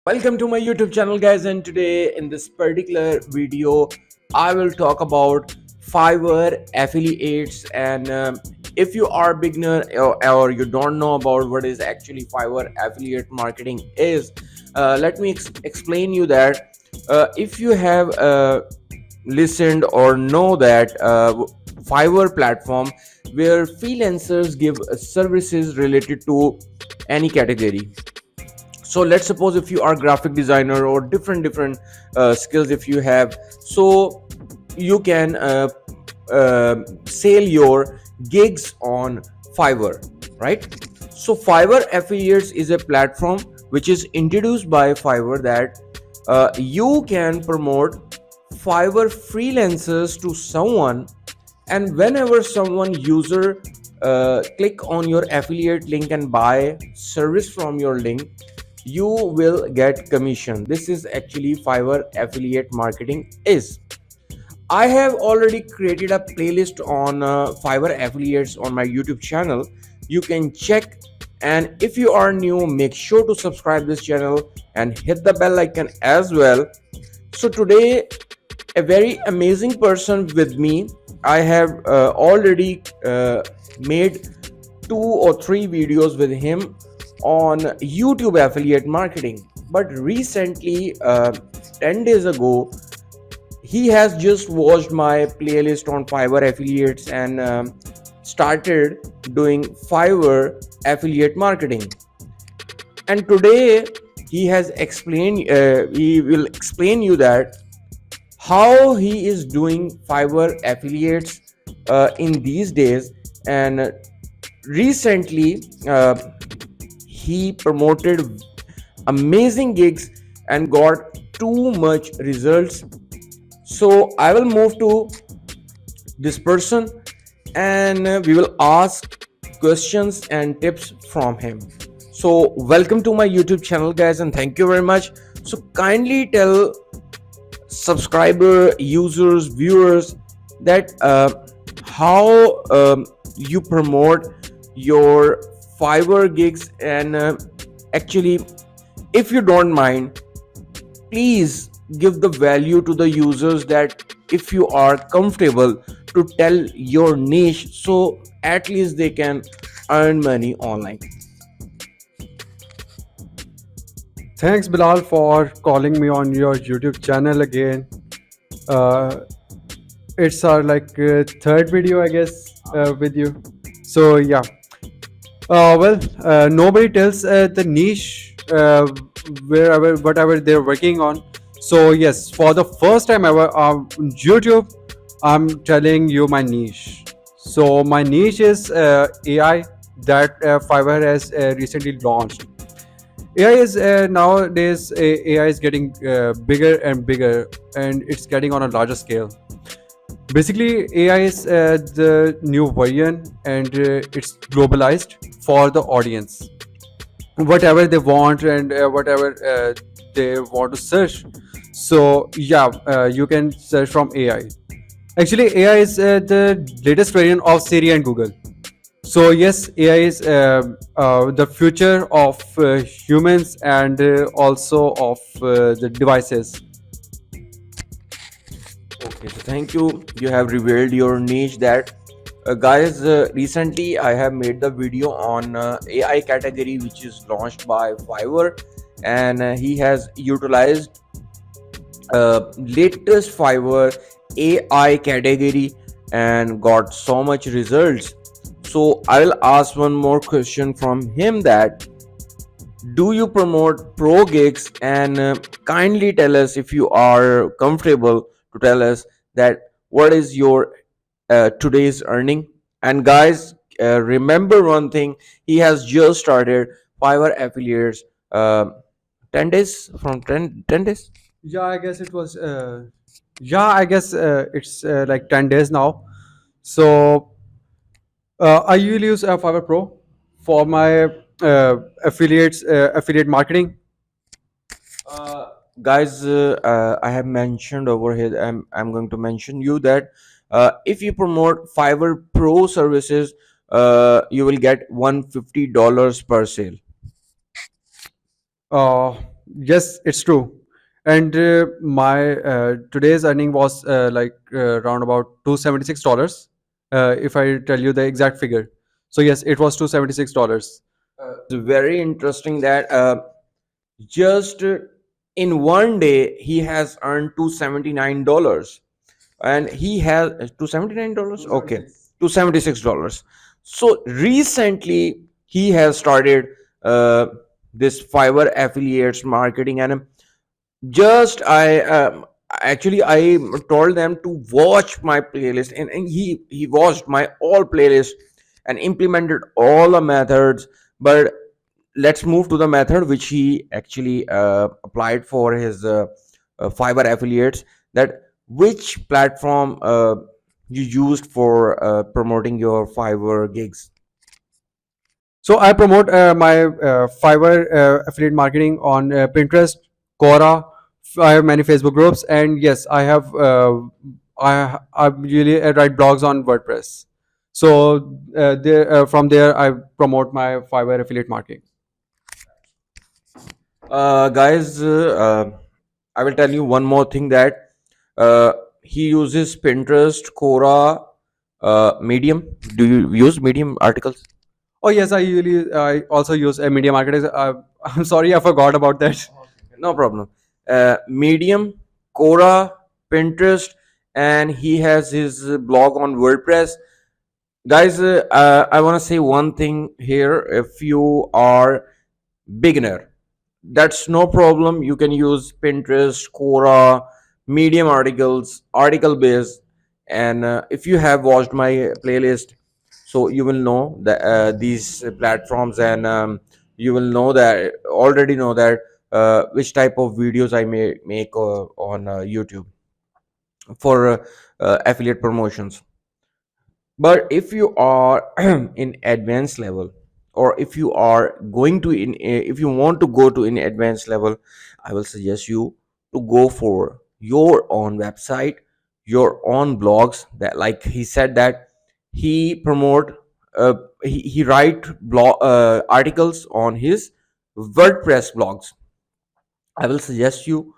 Welcome to my YouTube channel, guys, and today in this particular video I will talk about Fiverr affiliates. And if you are a beginner or you don't know about what is actually Fiverr affiliate marketing is, let me explain you that if you have listened or know that Fiverr platform where freelancers give services related to any category. So let's suppose if you are graphic designer or different skills if you have, so you can sell your gigs on Fiverr, right? So Fiverr affiliates is a platform which is introduced by Fiverr that you can promote Fiverr freelancers to someone, and whenever someone user click on your affiliate link and buy service from your link, you will get commission. This is actually Fiverr affiliate marketing is. I have already created a playlist on Fiverr affiliates on my YouTube channel. You can check, and if you are new, make sure to subscribe this channel and hit the bell icon as well. So today a very amazing person with me. I have already made 2 or 3 videos with him on YouTube affiliate marketing. But recently, 10 days ago, he has just watched my playlist on Fiverr affiliates and started doing Fiverr affiliate marketing. And today he will explain you that how he is doing Fiverr affiliates in these days. And recently he promoted amazing gigs and got too much results. So I will move to this person and we will ask questions and tips from him. So welcome to my YouTube channel, guys, and thank you very much. So kindly tell subscriber, users, viewers that how you promote your Fiverr gigs. And actually, if you don't mind, please give the value to the users that if you are comfortable to tell your niche, so at least they can earn money online. Thanks, Bilal, for calling me on your YouTube channel again. Uh, it's our third video, I guess, with you. So yeah. Nobody tells the niche wherever whatever they're working on. So yes, for the first time ever on YouTube, I'm telling you my niche. So my niche is AI that Fiverr has recently launched. AI is nowadays AI is getting bigger and bigger, and it's getting on a larger scale. Basically, AI is the new version, and it's globalized for the audience. Whatever they want and whatever they want to search. So yeah, you can search from AI. Actually, AI is the latest version of Siri and Google. So yes, AI is the future of humans and also of the devices. Okay, so thank you. You have revealed your niche that guys, recently I have made the video on AI category which is launched by Fiverr, and he has utilized latest Fiverr AI category and got so much results. So I will ask one more question from him that do you promote pro gigs, and kindly tell us if you are comfortable to tell us that what is your today's earning. And guys, remember one thing, he has just started Fiverr affiliates 10 days from 10 days. Yeah, I guess it was. Yeah, I guess it's like 10 days now. So I usually use Fiverr Pro for my affiliate marketing. uh, Guys, I have mentioned over here, I'm going to mention you that if you promote Fiverr Pro services, you will get $150 per sale. Uh, Yes, it's true. And my today's earning was around about $276. If I tell you the exact figure, so yes, it was $276. It's very interesting that just in one day he has earned $279, and he has $279, okay, $276. So recently he has started uh, this Fiverr affiliates marketing, and just I told them to watch my playlist, and he watched my all playlist and implemented all the methods. But let's move to the method which he actually applied for his Fiverr affiliates. That which platform you used for promoting your Fiverr gigs? So I promote my Fiverr affiliate marketing on Pinterest, Quora. I have many Facebook groups, and yes, I have. I usually write blogs on WordPress. So from there, I promote my Fiverr affiliate marketing. Guys, I will tell you one more thing, that uh, he uses Pinterest, Quora, Medium. Do you use Medium articles? Oh yes, I also use a media marketing. I'm sorry, I forgot about that. No problem. Medium, Quora, Pinterest, and he has his blog on WordPress. Guys, I want to say one thing here. If you are beginner, that's no problem. You can use Pinterest, Quora, Medium articles, article based. And if you have watched my playlist, so you will know that these platforms, and you will know that already know that which type of videos I may make on YouTube for affiliate promotions. But if you are in advanced level, or if you are going to if you want to go to in advanced level, I will suggest you to go for your own website, your own blogs. That, like he said, that he promote he write blog articles on his WordPress blogs. I will suggest you,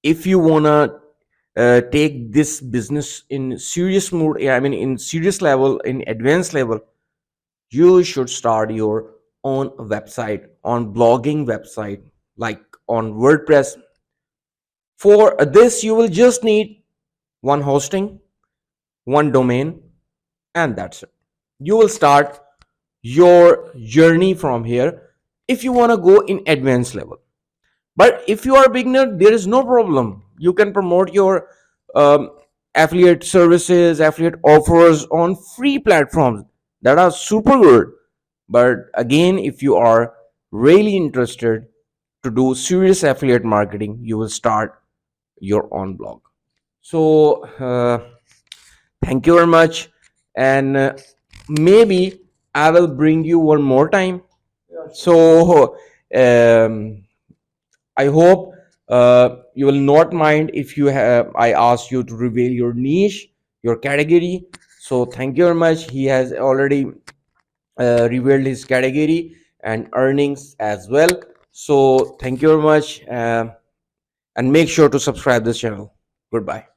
if you wanna take this business in serious mode, I mean in serious level, in advanced level, you should start your own website, on blogging website, like on WordPress. For this you will just need one hosting, one domain, and that's it. You will start your journey from here if you want to go in advanced level. But if you are a beginner, there is no problem. You can promote your um, affiliate services, affiliate offers on free platforms that are super good. But again, if you are really interested to do serious affiliate marketing, you will start your own blog. So, thank you very much. And maybe I will bring you one more time. So, I hope you will not mind if you have I ask you to reveal your niche, your category. So thank you very much. He has already revealed his category and earnings as well. So thank you very much, and make sure to subscribe this channel. Goodbye.